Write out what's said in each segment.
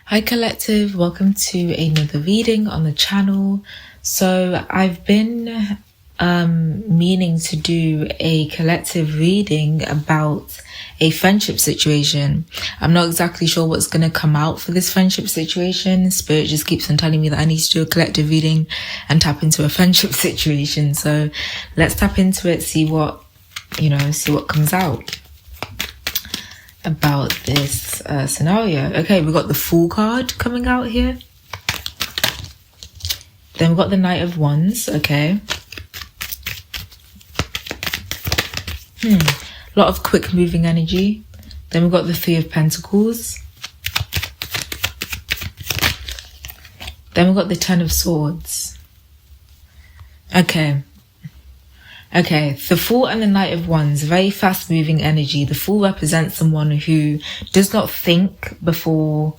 Hi Collective, welcome to another reading on the channel. So I've been meaning to do a collective reading about a friendship situation. I'm not exactly sure what's going to come out for this friendship situation. Spirit just keeps on telling me that I need to do a collective reading and tap into a friendship situation. So let's tap into it, see what comes out about this scenario. Okay, we got the Fool card coming out here. Then we've got the Knight of Wands. Okay. A lot of quick moving energy. Then we've got the Three of Pentacles. Then we've got the Ten of Swords. Okay, the Fool and the Knight of Wands, very fast moving energy. The Fool represents someone who does not think before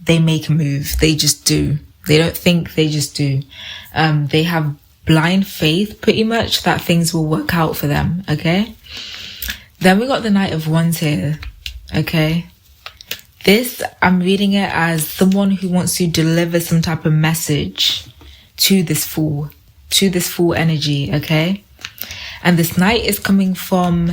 they make a move. They just do. They don't think, they just do. They have blind faith pretty much that things will work out for them. Okay. Then we got the Knight of Wands here. Okay. This, I'm reading it as someone who wants to deliver some type of message to this Fool energy. Okay. And this Knight is coming from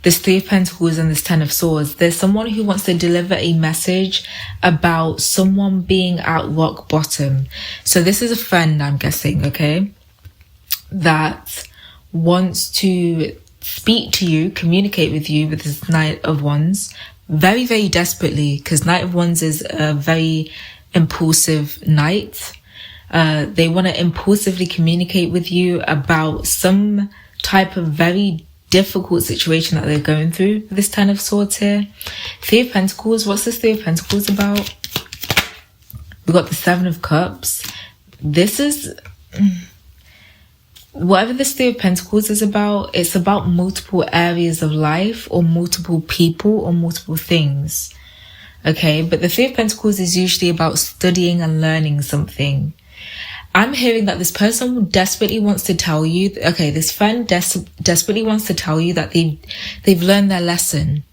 this Three of Pentacles and this Ten of Swords. There's someone who wants to deliver a message about someone being at rock bottom. So this is a friend, I'm guessing, okay, that wants to speak to you, communicate with you with this Knight of Wands very, very desperately, because Knight of Wands is a very impulsive knight. They want to impulsively communicate with you about some type of very difficult situation that they're going through. This Ten of Swords here. Three of Pentacles. What's this Three of Pentacles about? We got the Seven of Cups. This is... whatever this Three of Pentacles is about, it's about multiple areas of life or multiple people or multiple things. Okay, but the Three of Pentacles is usually about studying and learning something. I'm hearing that this person desperately wants to tell you, okay, this friend desperately wants to tell you that they've learned their lesson.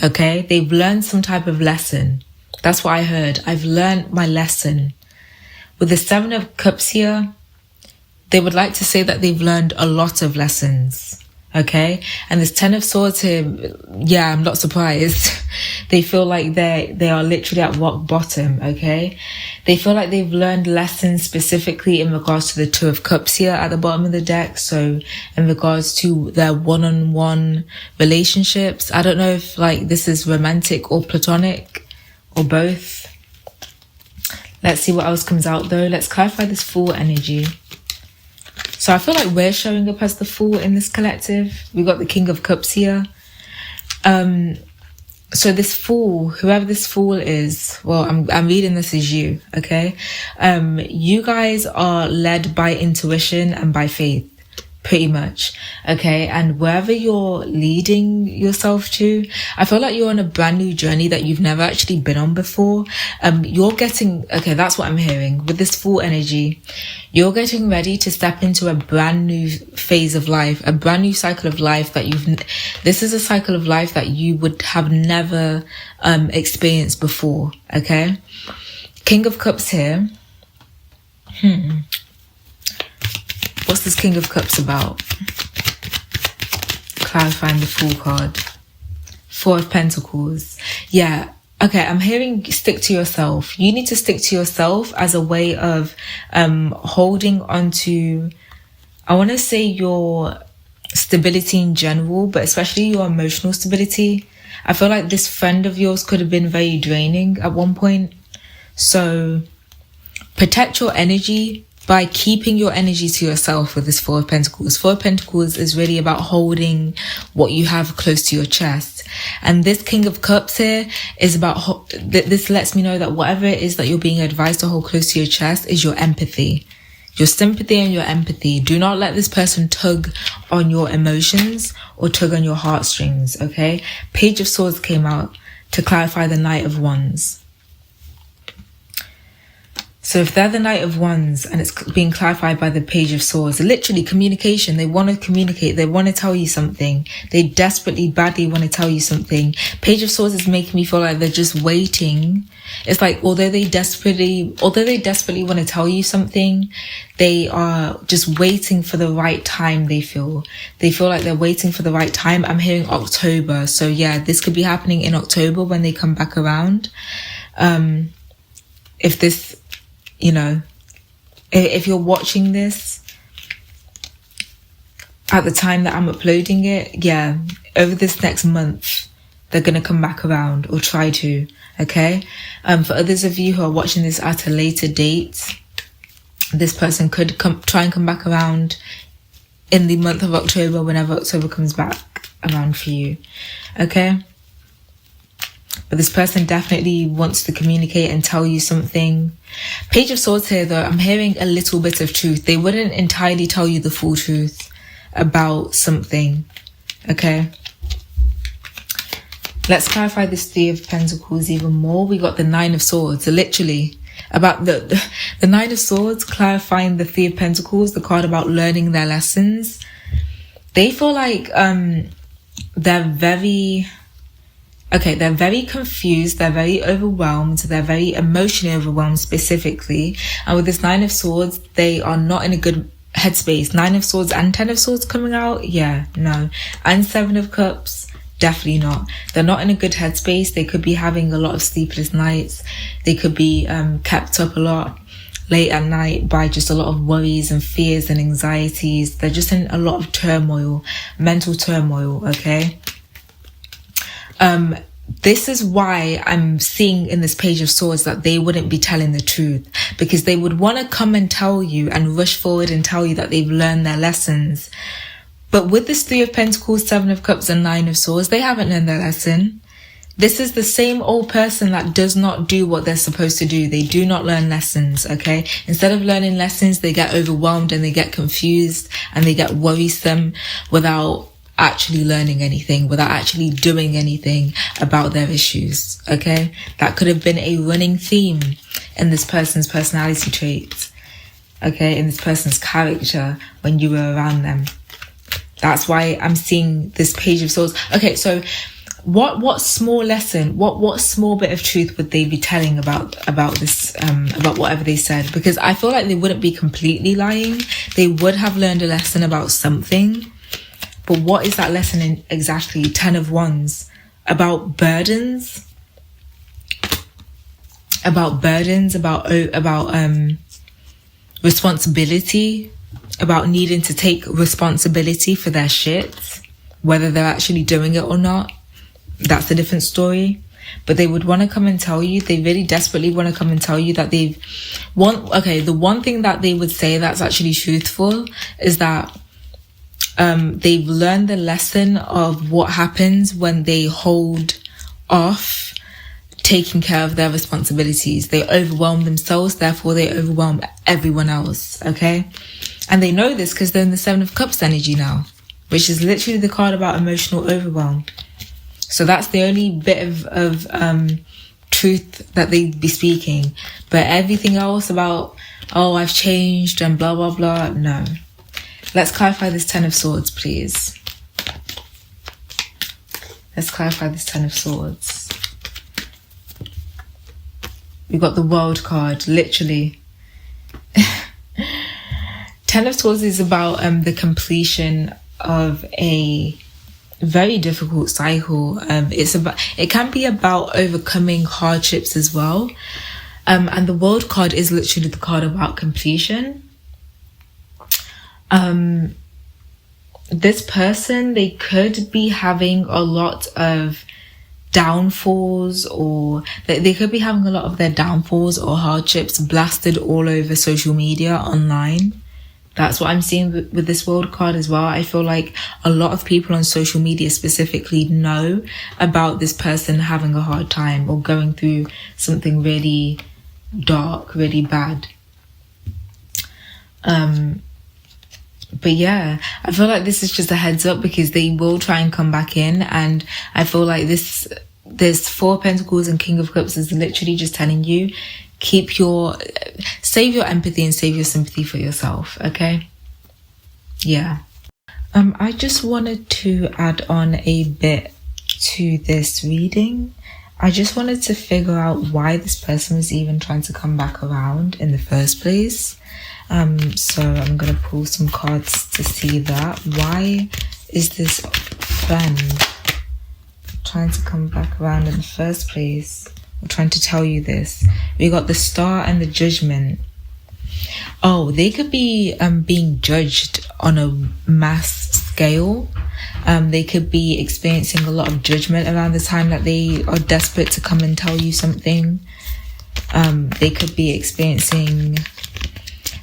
Okay, they've learned some type of lesson. That's what I heard. I've learned my lesson. With the Seven of Cups here, they would like to say that they've learned a lot of lessons. Okay, and this Ten of Swords here, yeah, I'm not surprised. They feel like they are literally at rock bottom. Okay, they feel like they've learned lessons specifically in regards to the Two of Cups here at the bottom of the deck. So in regards to their one-on-one relationships, I don't know if like this is romantic or platonic or both. Let's see what else comes out though. Let's clarify this Fool energy. So I feel like we're showing up as the Fool in this collective. We got the King of Cups here. So this Fool, whoever this Fool is, well, I'm reading this as you, okay? You guys are led by intuition and by faith, pretty much, okay? And wherever you're leading yourself to, I feel like you're on a brand new journey that you've never actually been on before. You're getting, okay, that's what I'm hearing. With this Fool energy, you're getting ready to step into a brand new phase of life, a brand new cycle of life that this is a cycle of life that you would have never experienced before, okay? King of Cups here. What's this King of Cups about? Clarifying the Fool card. Four of Pentacles. Yeah. Okay, I'm hearing stick to yourself. You need to stick to yourself as a way of holding on to, I want to say your stability in general, but especially your emotional stability. I feel like this friend of yours could have been very draining at one point. So protect your energy by keeping your energy to yourself with this Four of Pentacles. Four of Pentacles is really about holding what you have close to your chest. And this King of Cups here is about, this lets me know that whatever it is that you're being advised to hold close to your chest is your empathy. Your sympathy and your empathy. Do not let this person tug on your emotions or tug on your heartstrings, okay? Page of Swords came out to clarify the Knight of Wands. So if they're the Knight of Wands and it's being clarified by the Page of Swords, literally communication, they want to communicate, they want to tell you something. They desperately, badly want to tell you something. Page of Swords is making me feel like they're just waiting. It's like, although they desperately want to tell you something, they are just waiting for the right time, they feel like they're waiting for the right time. I'm hearing October. So yeah, this could be happening in October when they come back around. If this, you know, if you're watching this at the time that I'm uploading it, yeah, over this next month, they're going to come back around, or try to, okay? For others of you who are watching this at a later date, this person could try and come back around in the month of October, whenever October comes back around for you, okay? But this person definitely wants to communicate and tell you something. Page of Swords here, though, I'm hearing a little bit of truth. They wouldn't entirely tell you the full truth about something, okay? Let's clarify this Three of Pentacles even more. We got the Nine of Swords, literally. About the Nine of Swords clarifying the Three of Pentacles, the card about learning their lessons. They feel like they're very confused, they're very overwhelmed, they're very emotionally overwhelmed specifically. And with this Nine of Swords, they are not in a good headspace. Nine of Swords and Ten of Swords coming out, yeah, no. And Seven of Cups, definitely not. They're not in a good headspace. They could be having a lot of sleepless nights. They could be kept up a lot late at night by just a lot of worries and fears and anxieties. They're just in a lot of turmoil, mental turmoil, okay? This is why I'm seeing in this Page of Swords that they wouldn't be telling the truth, because they would want to come and tell you and rush forward and tell you that they've learned their lessons. But with this Three of Pentacles, Seven of Cups and Nine of Swords, they haven't learned their lesson. This is the same old person that does not do what they're supposed to do. They do not learn lessons, okay? Instead of learning lessons, they get overwhelmed and they get confused and they get worrisome without actually learning anything, without actually doing anything about their issues, okay? That could have been a running theme in this person's personality traits, okay? In this person's character when you were around them. That's why I'm seeing this Page of Swords. Okay, so what small lesson, what small bit of truth would they be telling about this, about whatever they said? Because I feel like they wouldn't be completely lying. They would have learned a lesson about something. But what is that lesson in exactly? Ten of Wands. About burdens, about responsibility, about needing to take responsibility for their shit, whether they're actually doing it or not. That's a different story. But they would want to come and tell you, they really desperately want to come and tell you that the one thing that they would say that's actually truthful is that they've learned the lesson of what happens when they hold off taking care of their responsibilities. They overwhelm themselves, therefore they overwhelm everyone else, okay? And they know this because they're in the Seven of Cups energy now, which is literally the card about emotional overwhelm. So that's the only bit of truth that they'd be speaking. But everything else about, oh, I've changed and blah, blah, blah, no. Let's clarify this Ten of Swords, please. Let's clarify this Ten of Swords. We got the World card, literally. Ten of Swords is about the completion of a very difficult cycle. It can be about overcoming hardships as well. And the World card is literally the card about completion. This person, they could be having a lot of downfalls, or they could be having a lot of their downfalls or hardships blasted all over social media online. That's what I'm seeing with this World card as well. I feel like a lot of people on social media specifically know about this person having a hard time or going through something really dark, really bad. But yeah, I feel like this is just a heads up because they will try and come back in, and I feel like this this Four of Pentacles and King of Cups is literally just telling you, save your empathy and save your sympathy for yourself, okay? Yeah. I just wanted to add on a bit to this reading. I just wanted to figure out why this person was even trying to come back around in the first place. So I'm going to pull some cards to see that. Why is this friend trying to come back around in the first place? I'm trying to tell you this. We got the Star and the Judgment. Oh, they could be being judged on a mass scale. They could be experiencing a lot of judgment around the time that they are desperate to come and tell you something. They could be experiencing...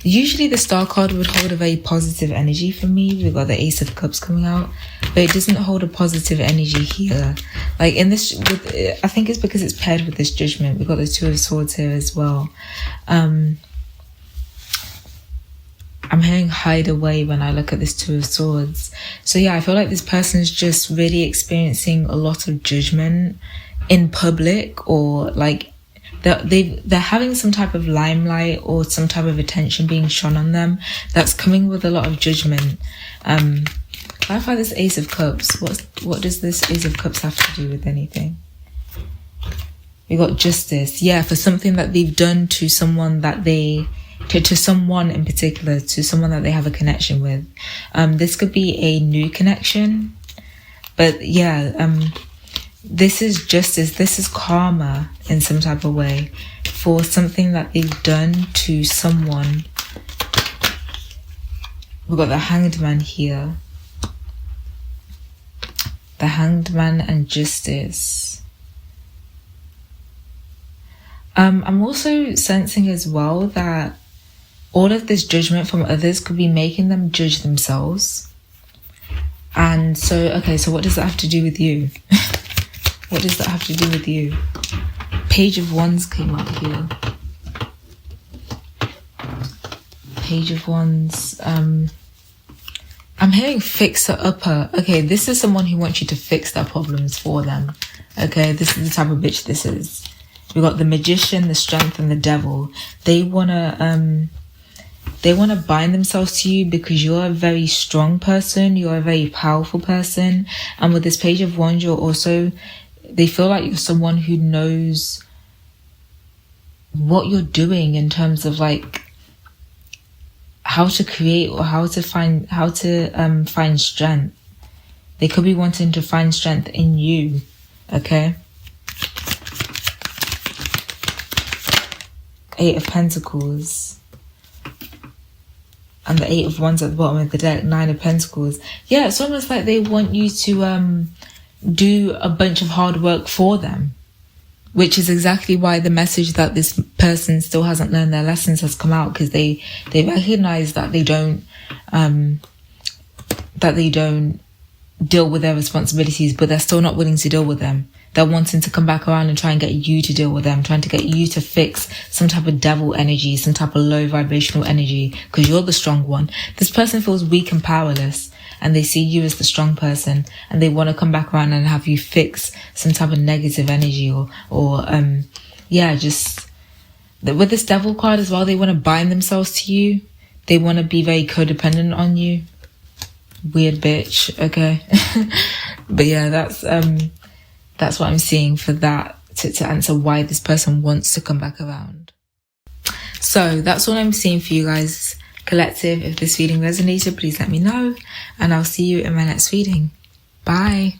Usually the Star card would hold a very positive energy for me. We've got the Ace of Cups coming out, but it doesn't hold a positive energy here. Like in this, I think it's because it's paired with this Judgment. We've got the Two of Swords here as well. I'm hearing hide away when I look at this Two of Swords. So yeah, I feel like this person is just really experiencing a lot of judgment in public, or like they're having some type of limelight or some type of attention being shone on them that's coming with a lot of judgment. Clarify this Ace of Cups. What does this Ace of Cups have to do with anything? We got Justice. Yeah, for something that they've done to someone that to someone in particular, to someone that they have a connection with. This could be a new connection, but yeah, this is justice. This is karma in some type of way for something that they've done to someone. We've got the Hanged Man here. The Hanged Man and Justice. I'm also sensing as well that all of this judgment from others could be making them judge themselves. And so, okay, so what does that have to do with you? What does that have to do with you? Page of Wands came up here. Page of Wands. I'm hearing fixer-upper. Okay, this is someone who wants you to fix their problems for them. Okay, this is the type of bitch this is. We've got the Magician, the Strength, and the Devil. They wanna bind themselves to you because you're a very strong person. You're a very powerful person. And with this Page of Wands, they feel like you're someone who knows what you're doing in terms of like how to create or how to find strength. They could be wanting to find strength in you. Okay. Eight of Pentacles. And the Eight of Wands at the bottom of the deck. Nine of Pentacles. Yeah, it's almost like they want you to do a bunch of hard work for them, which is exactly why the message that this person still hasn't learned their lessons has come out, because they recognize that they don't deal with their responsibilities, but they're still not willing to deal with them. They're wanting to come back around and try and get you to deal with them, trying to get you to fix some type of devil energy, some type of low vibrational energy, because you're the strong one. This person feels weak and powerless, and they see you as the strong person, and they want to come back around and have you fix some type of negative energy just with this Devil card as well. They want to bind themselves to you. They want to be very codependent on you. Weird bitch. Okay. But yeah, that's what I'm seeing for that, to answer why this person wants to come back around. So that's what I'm seeing for you guys, collective. If this reading resonated, please let me know, and I'll see you in my next reading. Bye.